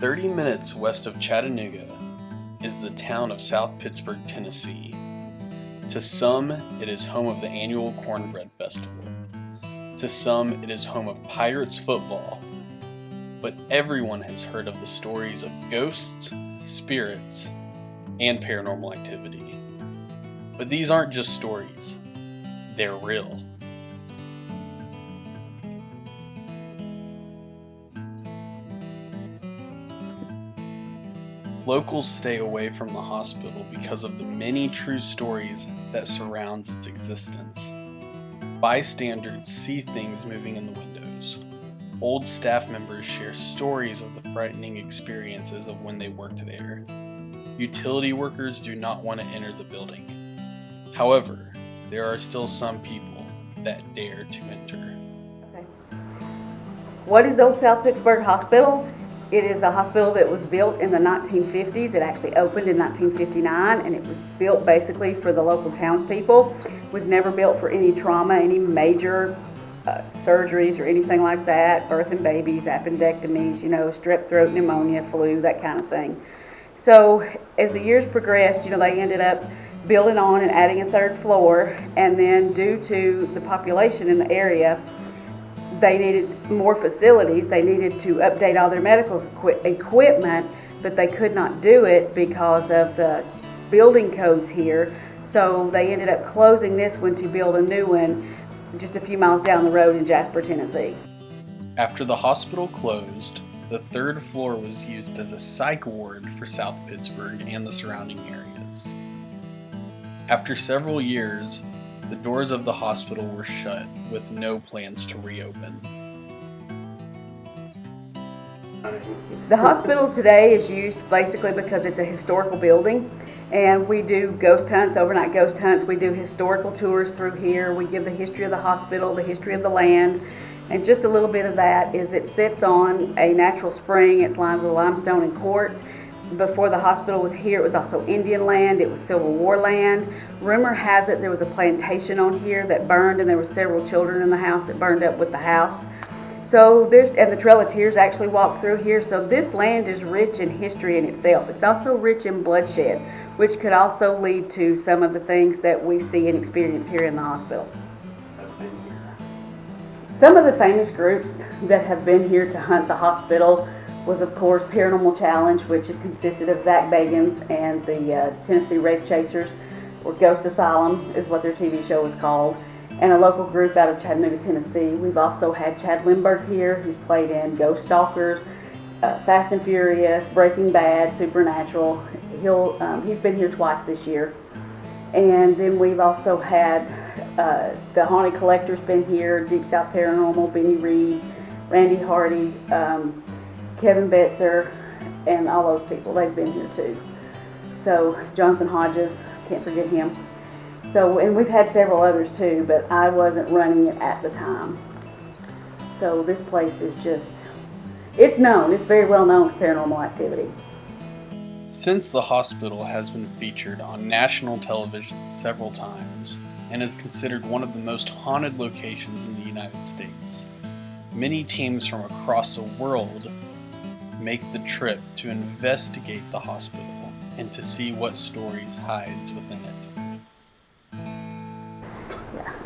30 minutes west of Chattanooga is the town of South Pittsburg, Tennessee. To some, it is home of the annual Cornbread Festival. To some, it is home of Pirates football. But everyone has heard of the stories of ghosts, spirits, and paranormal activity. But these aren't just stories, they're real. Locals stay away from the hospital because of the many true stories that surrounds its existence. Bystanders see things moving in the windows. Old staff members share stories of the frightening experiences of when they worked there. Utility workers do not want to enter the building. However, there are still some people that dare to enter. Okay. What is Old South Pittsburg Hospital? It is a hospital that was built in the 1950s. It actually opened in 1959, and it was built basically for the local townspeople. It was never built for any trauma, any major surgeries or anything like that, birth and babies, appendectomies, strep throat, pneumonia, flu, that kind of thing. So as the years progressed, they ended up building on and adding a third floor, and then due to the population in the area, they needed more facilities. They needed to update all their medical equipment, but they could not do it because of the building codes here. So they ended up closing this one to build a new one just a few miles down the road in Jasper, Tennessee. After the hospital closed, the third floor was used as a psych ward for South Pittsburg and the surrounding areas. After several years, the doors of the hospital were shut with no plans to reopen. The hospital today is used basically because it's a historical building, and we do ghost hunts, overnight ghost hunts. We do historical tours through here. We give the history of the hospital, the history of the land, and just a little bit of that is it sits on a natural spring. It's lined with limestone and quartz. Before the hospital was here, it was also Indian land. It was Civil War land. Rumor has it there was a plantation on here that burned, and there were several children in the house that burned up with the house. So and the Trail of Tears actually walked through here. So this land is rich in history in itself. It's also rich in bloodshed, which could also lead to some of the things that we see and experience here in the hospital. Some of the famous groups that have been here to hunt the hospital was, of course, Paranormal Challenge, which consisted of Zach Bagans and the Tennessee Wraith Chasers, or Ghost Asylum is what their TV show was called, and a local group out of Chattanooga, Tennessee. We've also had Chad Lindbergh here, who's played in Ghost Stalkers, Fast and Furious, Breaking Bad, Supernatural. He's been here twice this year. And then we've also had the Haunted Collector's been here, Deep South Paranormal, Benny Reed, Randy Hardy, Kevin Betzer, and all those people. They've been here too. So Jonathan Hodges, can't forget him. So, and we've had several others too, but I wasn't running it at the time. So this place is it's known. It's very well known for paranormal activity. Since the hospital has been featured on national television several times and is considered one of the most haunted locations in the United States, many teams from across the world make the trip to investigate the hospital and to see what stories hides within it.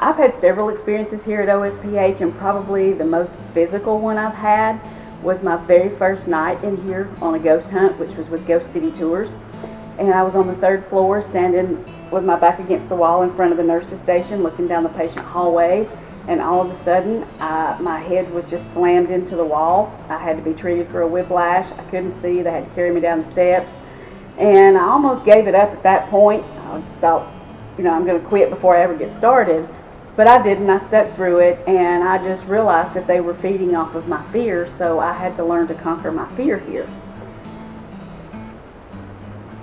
I've had several experiences here at OSPH, and probably the most physical one I've had was my very first night in here on a ghost hunt, which was with Ghost City Tours. And I was on the third floor, standing with my back against the wall in front of the nurse's station, looking down the patient hallway. And all of a sudden, my head was just slammed into the wall. I had to be treated for a whiplash. I couldn't see. They had to carry me down the steps. And I almost gave it up at that point. I just thought, I'm going to quit before I ever get started. But I didn't. I stuck through it, and I just realized that they were feeding off of my fear, so I had to learn to conquer my fear here.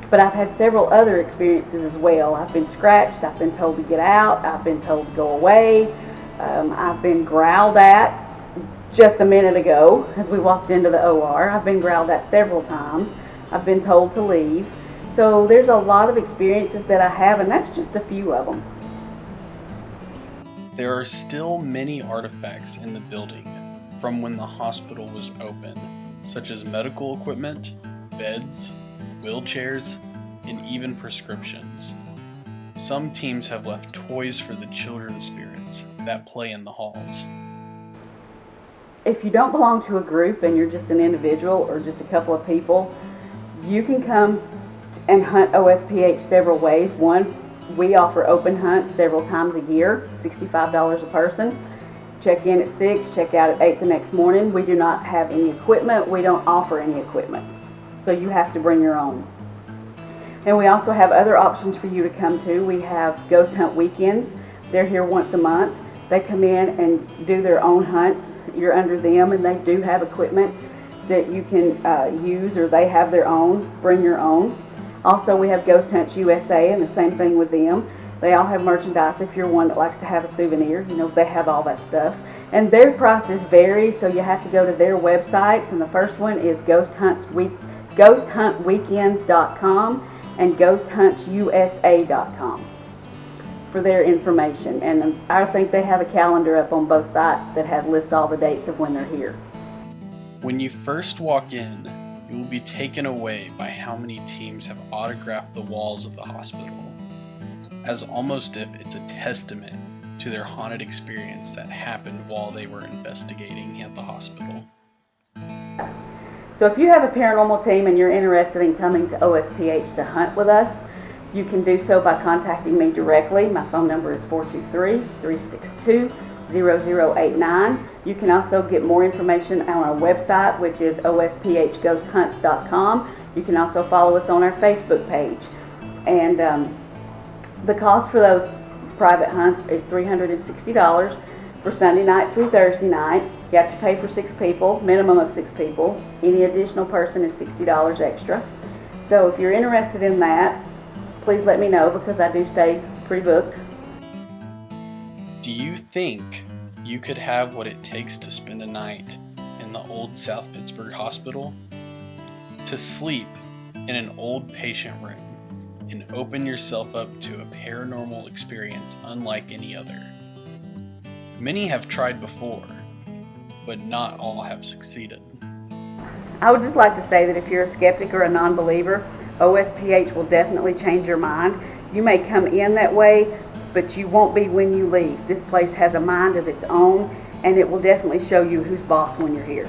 But I've had several other experiences as well. I've been scratched. I've been told to get out. I've been told to go away. I've been growled at just a minute ago as we walked into the OR. I've been growled at several times. I've been told to leave. So there's a lot of experiences that I have, and that's just a few of them. There are still many artifacts in the building from when the hospital was open such as medical equipment, beds, wheelchairs, and even prescriptions. Some teams have left toys for the children's spirits that play in the halls. If you don't belong to a group and you're just an individual or just a couple of people, you can come and hunt OSPH several ways. One, we offer open hunts several times a year, $65 a person. Check in at 6, check out at 8 the next morning. We do not have any equipment. We don't offer any equipment. So you have to bring your own. And we also have other options for you to come to. We have ghost hunt weekends. They're here once a month. They come in and do their own hunts. You're under them, and they do have equipment that you can use, or they have their own. Bring your own. Also, we have Ghost Hunts USA, and the same thing with them. They all have merchandise. If you're one that likes to have a souvenir, they have all that stuff. And their prices vary, so you have to go to their websites. And the first one is ghosthuntweekends.com and ghosthuntsusa.com for their information. And I think they have a calendar up on both sites that lists all the dates of when they're here. When you first walk in, you will be taken away by how many teams have autographed the walls of the hospital, as almost if it's a testament to their haunted experience that happened while they were investigating at the hospital. So if you have a paranormal team and you're interested in coming to OSPH to hunt with us, you can do so by contacting me directly. My phone number is 423-362-0089. You can also get more information on our website, which is OSPHGhostHunts.com. You can also follow us on our Facebook page. And the cost for those private hunts is $360 for Sunday night through Thursday night. You have to pay for 6 people, minimum of 6 people. Any additional person is $60 extra. So if you're interested in that, please let me know, because I do stay pre-booked. Do you think you could have what it takes to spend a night in the old South Pittsburg hospital? To sleep in an old patient room and open yourself up to a paranormal experience unlike any other. Many have tried before, but not all have succeeded. I would just like to say that if you're a skeptic or a non-believer, OSPH will definitely change your mind. You may come in that way, but you won't be when you leave. This place has a mind of its own, and it will definitely show you who's boss when you're here.